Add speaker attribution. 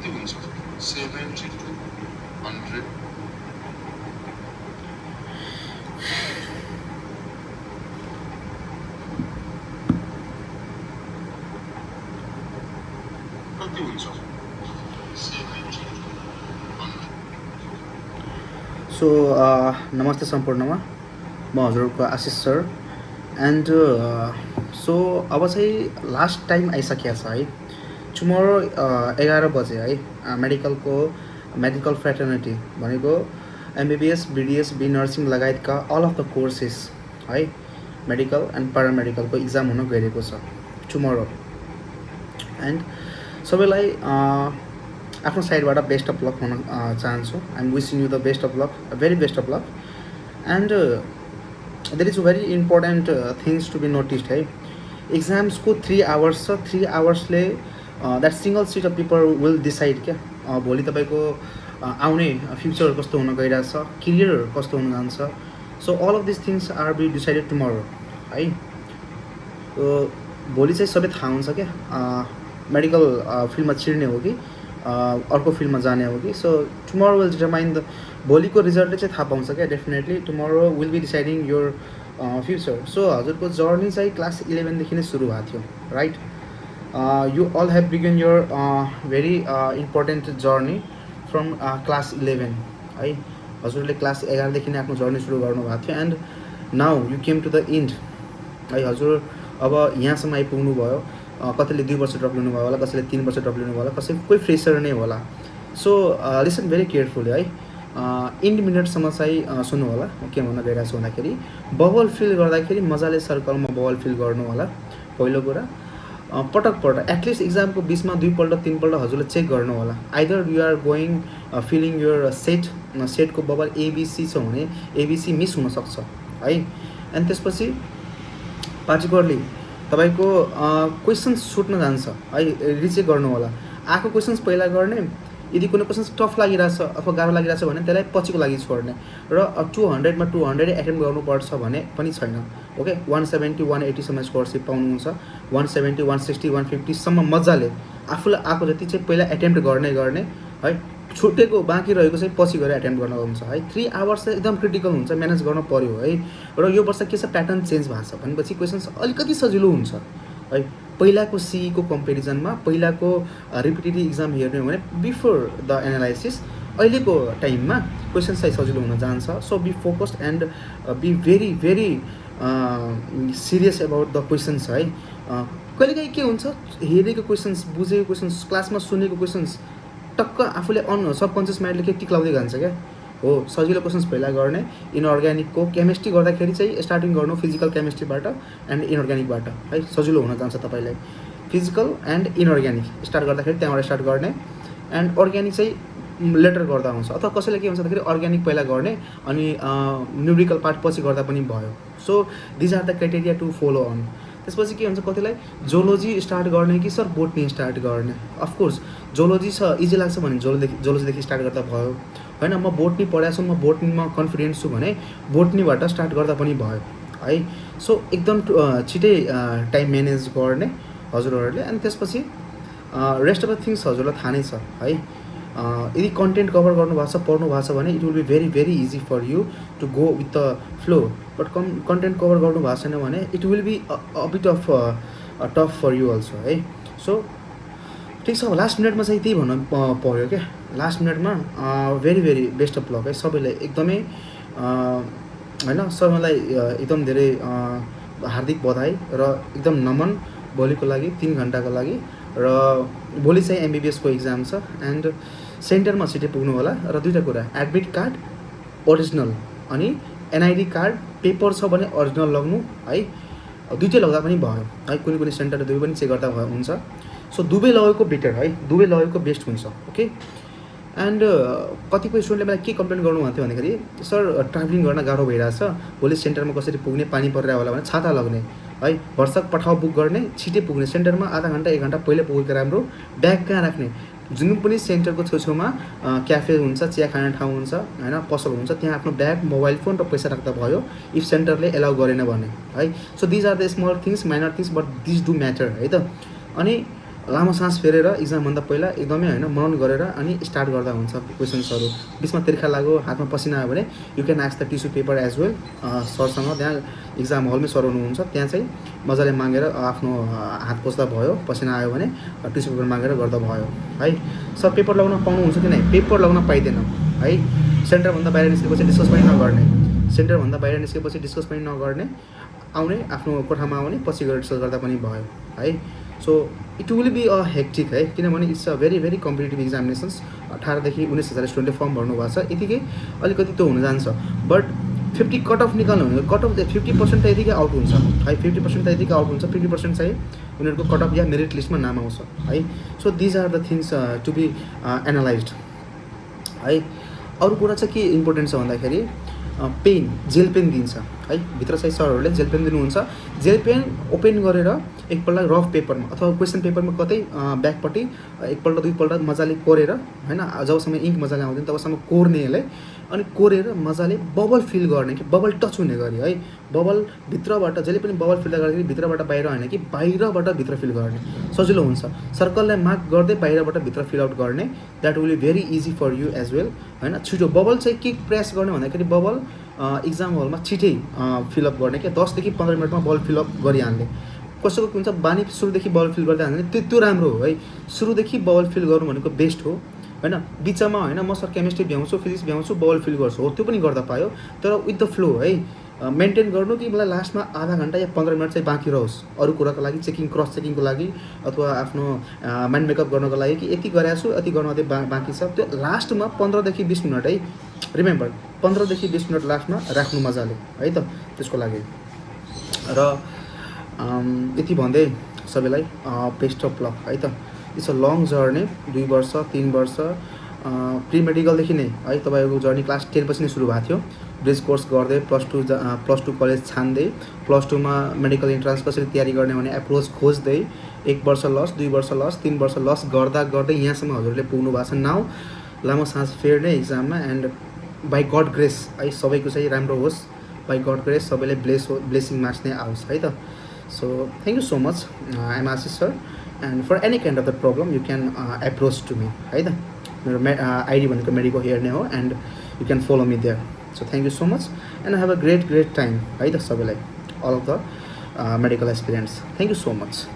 Speaker 1: कति हुन्छ 70 to 100 कति हुन्छ 70 to 100
Speaker 2: सो नमस्ते सम्पूर्णमा म हजुरको आशिष सर एन्ड सो अब चाहिँ लास्ट टाइम आइसकेको छ है टुमोरो 11 बजे है मेडिकल फ्रेटर्निटी भनेको एमबीबीएस बीडीएस बी नर्सिङ लगायतका अल अफ द कोर्सेस है मेडिकल एन्ड प्यारामेडिकलको इक्जाम हुन गइरहेको छ टुमोरो एन्ड सबैलाई आफ्नो साइडबाट बेस्ट अफ लक हुन चाहन्छु I am wishing you the best of luck very best of luck and there is very important things to be noticed है इक्जाम्सको 3 आवर्स छ 3 आवर्सले that single sit of people will decide क्या भोलि तपाईँको आउने फ्युचर कस्तो हुन गइरहेछ करियर कस्तो हुन जान्छ so all of this things are be decided tomorrow है भोलि चाहिँ सबै थाहा हुन्छ क्या मेडिकल फिल्डमा छिर्ने हो कि अर्को फिल्डमा जाने हो कि so tomorrow will determine the भोलिको रिजल्टले चाहिँ थाहा पाउँछ क्या definitely tomorrow will be deciding your future so हजुरको जर्नी चाहिँ क्लास 11 देखि नै सुरु भएको थियो right you all have begun your very important journey from class 11 है हजुरले क्लास 11 देखि नै आफ्नो जर्नी सुरु गर्नुभएको थियो and now you came to the end है हजुर अब यहाँसम्म आइपुग्नु भयो कतिले 2 वर्ष ड्रप लिनुभयो होला कसैले 3 वर्ष ड्रप लिनुभयो होला कसै कोही फ्रेसर नै होला सो लिसन भेरी केयरफुली है इन्ड मिनटसम्म चाहिँ सुन्नु होला के भन्न गइरहेको छु भन्दाखेरि बबल फिल गर्दाखेरि मजाले सर्कलमा बबल फिल गर्नु होला पहिलो कुरा पटक एटलिस्ट इक्जामको बिचमा 2 पल्ट 3 पल्ट हजुरले चेक गर्नु होला either you are going filling your सेटको बबल एबिसी छ भने एबिसी मिस हुनसक्छ है एन्ड त्यसपछि पार्टिकुलरली तपाईँको क्वेसन्स छुट्न जान्छ है रिचेक गर्नु होला आएको क्वेसन्स पहिला गर्ने यदि कुनै क्वेसन्स टफ लागिरहेछ अथवा गाह्रो लागिरहेछ भने त्यसलाई पछिको लागि छोड्ने र 200 मा 200 एटेम्प गर्नुपर्छ भने पनि छैन ओके 170 180सम्म स्कोरसिप पाउनुहुन्छ 170 160 150 सम्म मजाले आफूलाई आएको जति चाहिँ पहिला एटेम्प्ट गर्ने है छुटेको बाँकी रहेको चाहिँ पछि गएर एटेम्प्ट गर्न हुन्छ है 3 आवर्स चाहिँ एकदम क्रिटिकल हुन्छ म्यानेज गर्न पर्यो है र यो वर्ष के छ प्याटर्न चेन्ज भएको छ भनेपछि क्वेसन्स अलिकति सजिलो हुन्छ है पहिलाको सीईको कम्पेरिजनमा पहिलाको रिपिटेटिभ इक्जाम हेर्ने हो भने बिफोर द एनालाइसिस अहिलेको टाइममा क्वेसन चाहिँ सजिलो हुन जान्छ so be focused and be very very serious about the questions है कहिलेकाहीँ के हुन्छ हेरेको क्वेसन्स बुझेको क्वेसन्स क्लासमा सुनेको क्वेसन्स टक्क आफूले सबकन्सियस माइन्डले के टिक लाउँदै जान्छ क्या हो सजिलो क्वेसन्स पहिला गर्ने इनअर्ग्यानिकको केमिस्ट्री गर्दाखेरि चाहिँ स्टार्टिङ गर्नु फिजिकल केमिस्ट्रीबाट एन्ड इनअर्ग्यानिकबाट है सजिलो हुन जान्छ तपाईँलाई फिजिकल एन्ड इनअर्ग्यानिक स्टार्ट गर्दाखेरि त्यहाँबाट स्टार्ट गर्ने एन्ड अर्ग्यानिक चाहिँ लेटर गर्दा हुन्छ अथवा कसैले के हुन्छ भन्दाखेरि अर्ग्यानिक पहिला गर्ने अनि न्युमेरिकल पार्ट पछि गर्दा पनि भयो so these are the criteria to follow on त्यसपछि के हुन्छ कतिलाई जोलोजी स्टार्ट गर्ने कि सर बोटनी स्टार्ट गर्ने अफकोर्स जोलोजी छ इजी लाग्छ भने जोलोजीदेखि स्टार्ट गर्दा भयो होइन म बोटनी पढाएको छु म बोटनीमा कन्फिडेन्ट छु भने बोटनीबाट स्टार्ट गर्दा पनि भयो है सो एकदम छिटै टाइम म्यानेज गर्ने हजुरहरूले अनि त्यसपछि रेस्ट अफ द थिङ्स हजुरलाई थाहा नै छ है यदि कन्टेन्ट कभर गर्नुभएको छ पढ्नु भएको छ भने it will be very very easy for you to go with the flow but content cover गर्नु भएको छैन भने it will be a bit of tough for you also है सो ठिक छ लास्ट मिनटमा चाहिँ त्यही भन्नु पऱ्यो क्या लास्ट मिनटमा very very best of lock है सबैलाई एकदमै होइन सबैलाई एकदम धेरै हार्दिक बधाई र एकदम नमन भोलिको लागि 3 घन्टाको लागि र भोलि चाहिँ एमबिबिएसको इक्जाम छ एन्ड सेन्टरमा छिटै पुग्नु होला र दुईवटा कुरा एडमिट कार्ड ओरिजिनल अनि एनआइडी कार्ड पेपर छ भने ओरिजिनल लग्नु है दुईटै लग्दा पनि भयो है कुनै सेन्टर दुवै पनि चेक गर्दा भयो हुन्छ सो दुवै लगेको बेटर है दुवै लगेको बेस्ट हुन्छ ओके एन्ड कतिपय स्टुडेन्टले मलाई के कम्प्लेन गर्नु भन्थ्यो भन्दाखेरि सर ट्राभलिङ गर्न गाह्रो भइरहेछ भोलि सेन्टरमा कसरी पुग्ने पानी परिरहेको होला भने छाता लग्ने है भर्सक पठाउ बुक गर्ने छिटै पुग्ने सेन्टरमा आधा घन्टा 1 घन्टा पहिले पुगेको राम्रो ब्याग कहाँ राख्ने जुन पनि सेन्टरको छेउछेउमा क्याफे हुन्छ चिया खाने ठाउँ हुन्छ होइन पसल हुन्छ त्यहाँ आफ्नो ब्याग मोबाइल फोन र पैसा राख्दा भयो इफ सेन्टरले एलाउ गरेन भने है so these are the small things minor things but this do matter है त अनि लामो सास फेरेर इक्जामभन्दा पहिला एकदमै होइन मनन गरेर अनि स्टार्ट गर्दा हुन्छ क्वेसन्सहरू। बिचमा तिर्खा लाग्यो, हातमा पसिना आयो भने you can ask the tissue paper as well. सरसँग त्यहाँ इक्जाम हलमै सर हुनुहुन्छ, त्यहाँ चाहिँ मजाले मागेर आफ्नो हात पोस्दा भयो, पसिना आयो भने टिस्यु पेपर मागेर गर्दा भयो है। सर पेपर लगाउन पाउनुहुन्छ कि नै? पेपर लगाउन पाइँदैन है। सेन्टरभन्दा बाहिर निस्केपछि डिस्कस पनि नगर्ने, सेन्टरभन्दा बाहिर निस्केपछि डिस्कस पनि नगर्ने, आउने आफ्नो कोठामा आउने, पछि गएर डिस्कस गर्दा पनि भयो है। So it will be a hectic है, किनभने it's a very very competitive examinations. 18 देखि 19,000 स्टुडेन्टले फर्म भर्नुभएको छ, यतिकै अलिकति त्यो हुन जान्छ। बट 50 कट अफ निकाल्नु भने कट अफ 50% त यतिकै आउट हुन्छ है, 50% त यतिकै आउट हुन्छ, 50% चाहिँ उनीहरूको कट अफ या मेरिट लिस्टमा नाम आउँछ है। So these are the things to be analysed है। अरू कुरा चाहिँ के इम्पोर्टेन्ट छ भन्दाखेरि पेन, जेल पेन दिन्छ है। भित्र चाहिँ सरहरूले जेल पेन दिनुहुन्छ। जेल पेन ओपन गरेर एकपल्ट रफ पेपरमा अथवा क्वेसन पेपरमा कतै ब्याकपट्टि एकपल्ट दुईपल्ट मजाले कोरेर होइन, जबसम्म इङ्क मजाले आउँदैन तबसम्म कोर्ने यसलाई, अनि कोरेर मजाले बबल फिल गर्ने कि बबल टच हुने गरी है। बबल भित्रबाट जहिले पनि बबल फिल गर्दाखेरि भित्रबाट बाहिर होइन कि बाहिरबाट भित्र फिल गर्ने, सजिलो हुन्छ। सर्कललाई मार्क गर्दै बाहिरबाट भित्र फिल आउट गर्ने, that will be very easy for you as well होइन। छिटो बबल चाहिँ के प्रेस गर्ने भन्दाखेरि बबल इक्जाम हलमा छिटै फिलअप गर्ने क्या, 10 देखि 15 मिनटमा बल फिलअप गरिहाल्ने। कसैको के हुन्छ बानी सुरुदेखि बबल फिल गर्दै हाल्ने, त्यो राम्रो हो है। सुरुदेखि बबल फिल गर्नु भनेको बेस्ट हो होइन। बिचमा होइन म सर केमिस्ट्री भ्याउँछु, फिजिक्स भ्याउँछु, बबल फिल गर्छु, हो त्यो पनि गर्दा पायो, तर विथ द फ्लो है। मेन्टेन गर्नु कि मलाई लास्टमा आधा घन्टा या 15 मिनट चाहिँ बाँकी रहोस् अरू कुराको लागि, चेकिङ क्रस चेकिङको लागि अथवा आफ्नो माइन्ड मेकअप गर्नको लागि कि यति गरेको छु यति गर्नु अझै बाँकी छ, त्यो लास्टमा 15 देखि 20 मिनट है। रिमेम्बर 15 देखि 20 मिनट लास्टमा राख्नु मजाले है त, त्यसको लागि। र यति भन्दै सबैलाई बेस्ट अफ लक है त। इट्स अ लङ जर्नी, 2 वर्ष 3 वर्ष प्रि मेडिकलदेखि नै है तपाईँको जर्नी क्लास 10 पछि नै सुरु भएको थियो। ब्रिज कोर्स गर्दै प्लस टू कलेज छान्दै, प्लस टूमा मेडिकल इन्ट्रान्स कसरी तयारी गर्ने भने एप्रोच खोज्दै 1 वर्ष लस, 2 वर्ष लस, 3 वर्ष लस गर्दा गर्दै यहाँसम्म हजुरले पुग्नु भएको छ। नाउ लामो सास फेर्ने इक्जाममा, एन्ड बाई गड ग्रेस है सबैको चाहिँ राम्रो होस्, बाई गड ग्रेस सबैले ब्लेसिङ मार्क्स नै आओस् है त। So thank you so much, I am Ashish sir, and for any kind of the problem you can approach to me है त। मेरो आइडी भनेको मेडिको हेयर नै हो, and you can follow me there. So thank you so much, and have a great time है त सबैलाई, all of the medical aspirants. Thank you so much.